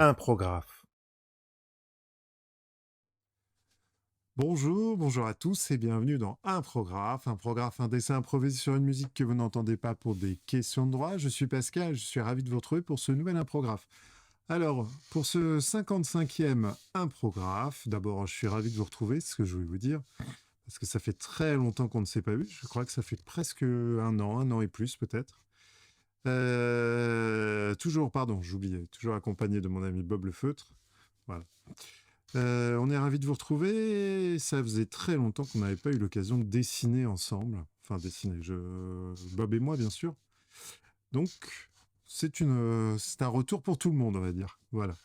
Imprographe. Bonjour à tous et bienvenue dans Imprographe. Imprographe, un dessin improvisé sur une musique que vous n'entendez pas pour des questions de droit. Je suis Pascal, je suis ravi de vous retrouver pour ce nouvel Imprographe. Alors, pour ce 55e Imprographe, d'abord, je suis ravi de vous retrouver, c'est ce que je voulais vous dire, parce que ça fait très longtemps qu'on ne s'est pas vu. Je crois que ça fait presque un an et plus peut-être. Toujours, pardon, j'oubliais, toujours accompagné de mon ami Bob le Feutre. Voilà. On est ravis de vous retrouver. Ça faisait très longtemps qu'on n'avait pas eu l'occasion de dessiner ensemble. Enfin, Bob et moi, bien sûr. Donc, c'est un retour pour tout le monde, on va dire. Voilà.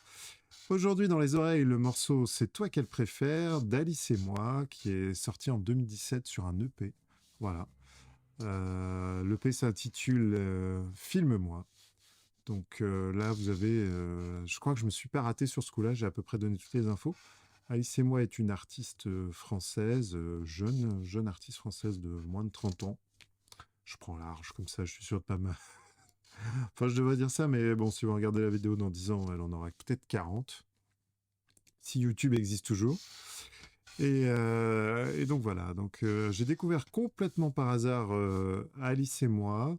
Aujourd'hui, dans les oreilles, le morceau C'est toi qu'elle préfère d'Alice et moi, qui est sorti en 2017 sur un EP. Voilà. L'EP s'intitule Filme-moi. Donc là, vous avez. Je crois que je me suis pas raté sur ce coup-là. J'ai à peu près donné toutes les infos. Alice et moi est une artiste française, jeune artiste française de moins de 30 ans. Je prends large comme ça, je suis sûr de pas mal. Enfin, je devrais dire ça, mais bon, si vous regardez la vidéo dans 10 ans, elle en aura peut-être 40. Si YouTube existe toujours. Et donc voilà, j'ai découvert complètement par hasard Alice et moi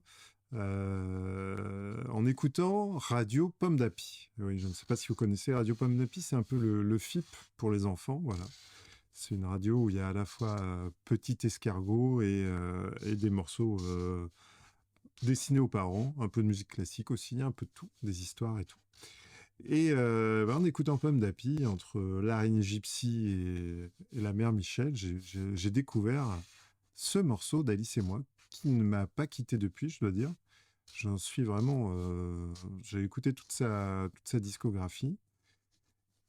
en écoutant Radio Pomme d'Api. Oui, je ne sais pas si vous connaissez Radio Pomme d'Api, c'est un peu le FIP pour les enfants, voilà. C'est une radio où il y a à la fois Petit Escargot et des morceaux destinés aux parents, un peu de musique classique aussi, un peu de tout, des histoires et tout. Et en écoutant Pomme d'Api, entre l'araignée Gypsy et la mère Michel, j'ai découvert ce morceau d'Alice et moi, qui ne m'a pas quitté depuis, je dois dire. J'en suis vraiment. J'ai écouté toute sa discographie.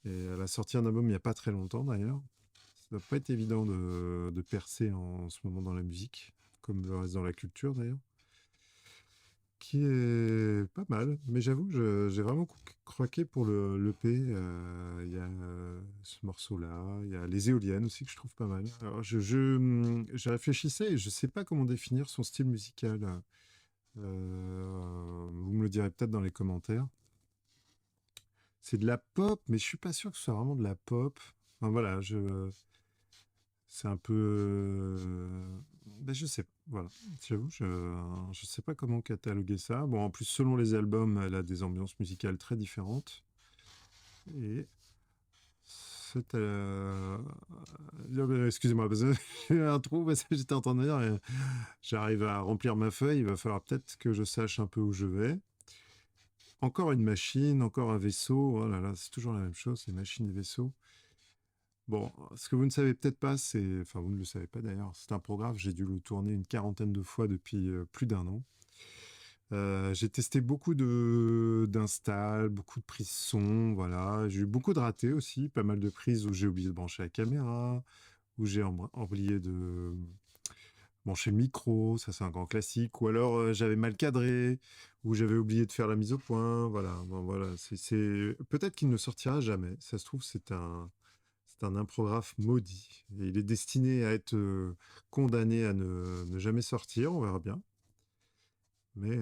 Et elle a sorti un album il n'y a pas très longtemps d'ailleurs. Ça doit pas être évident de percer en ce moment dans la musique, comme le reste dans la culture d'ailleurs, qui est pas mal. Mais j'avoue, j'ai vraiment craqué pour l'EP. Il y a ce morceau-là, il y a les éoliennes aussi que je trouve pas mal. Alors je réfléchissais et je sais pas comment définir son style musical. Vous me le direz peut-être dans les commentaires. C'est de la pop, mais je suis pas sûr que ce soit vraiment de la pop. Enfin, voilà, c'est un peu. Ben, je sais pas. Voilà, j'avoue, je sais pas comment cataloguer ça. Bon, en plus, selon les albums, elle a des ambiances musicales très différentes. Et c'est. Excusez-moi, parce que j'ai eu un trou parce que j'étais en train de dire. J'arrive à remplir ma feuille. Il va falloir peut-être que je sache un peu où je vais. Encore une machine, encore un vaisseau. Oh là là, c'est toujours la même chose, les machines et vaisseaux. Bon, ce que vous ne savez peut-être pas, c'est, enfin vous ne le savez pas d'ailleurs, c'est un programme, j'ai dû le tourner une quarantaine de fois depuis plus d'un an. J'ai testé beaucoup d'installs, beaucoup de prises son, voilà. J'ai eu beaucoup de ratés aussi, pas mal de prises où j'ai oublié de brancher la caméra, où j'ai oublié de brancher le micro, ça c'est un grand classique, ou alors j'avais mal cadré, ou j'avais oublié de faire la mise au point, voilà. Bon, voilà, peut-être qu'il ne sortira jamais. Ça se trouve, c'est un imprographe maudit. Et il est destiné à être condamné à ne jamais sortir, on verra bien. Mais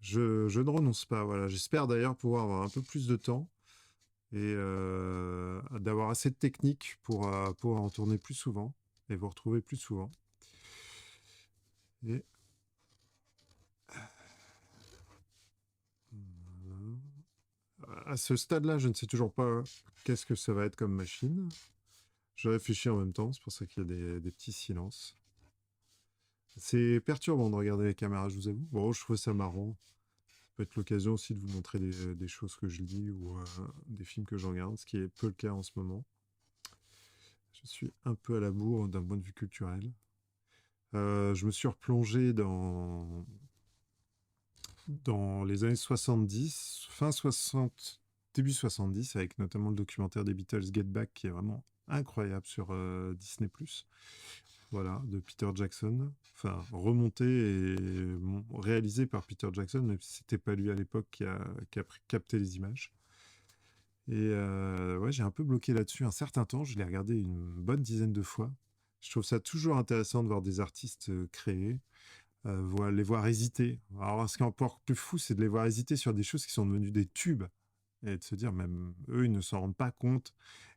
je ne renonce pas. Voilà. J'espère d'ailleurs pouvoir avoir un peu plus de temps et d'avoir assez de technique pour pouvoir en tourner plus souvent et vous retrouver plus souvent. Et à ce stade-là, je ne sais toujours pas qu'est-ce que ça va être comme machine. Je réfléchis en même temps, c'est pour ça qu'il y a des petits silences. C'est perturbant de regarder les caméras, je vous avoue. Bon, je trouve ça marrant. Ça peut être l'occasion aussi de vous montrer des choses que je lis ou des films que je regarde, ce qui est peu le cas en ce moment. Je suis un peu à la bourre d'un point de vue culturel. Je me suis replongé dans les années 70, fin 60, début 70, avec notamment le documentaire des Beatles Get Back, qui est vraiment incroyable sur Disney+. Voilà, de Peter Jackson. Enfin, remonté et réalisé par Peter Jackson, même si c'était pas lui à l'époque qui a capté les images. Et ouais, j'ai un peu bloqué là-dessus un certain temps. Je l'ai regardé une bonne dizaine de fois. Je trouve ça toujours intéressant de voir des artistes créer, les voir hésiter. Alors, ce qui est encore plus fou, c'est de les voir hésiter sur des choses qui sont devenues des tubes. et de se dire, même eux, ils ne s'en rendent pas compte.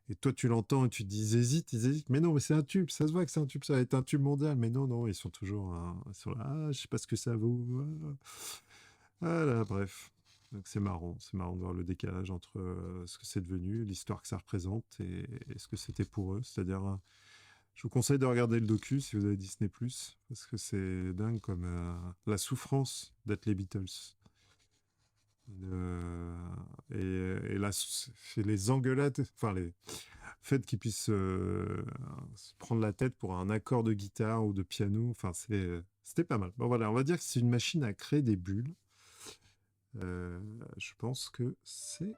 Et toi, tu l'entends et tu te dis, ils hésitent. Mais non, mais c'est un tube, ça se voit que c'est un tube, ça va être un tube mondial. Mais non, non, ils sont toujours sur là, ah, je sais pas ce que ça vaut. Ah là, bref. Donc c'est marrant de voir le décalage entre ce que c'est devenu, l'histoire que ça représente et ce que c'était pour eux. C'est-à-dire, je vous conseille de regarder le docu si vous avez Disney+, parce que c'est dingue comme la souffrance d'être les Beatles. Euh, et les engueulades, enfin les fait qu'ils puissent se prendre la tête pour un accord de guitare ou de piano, enfin c'était pas mal. Bon voilà, on va dire que c'est une machine à créer des bulles. Euh, je pense que c'est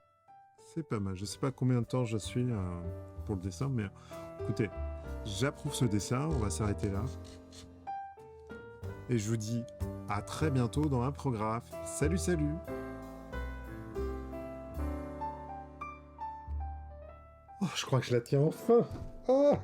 pas mal. Je sais pas combien de temps je suis pour le dessin, mais écoutez, j'approuve ce dessin. On va s'arrêter là. Et je vous dis à très bientôt dans un programme. Salut, salut! Oh, je crois que je la tiens enfin! Ah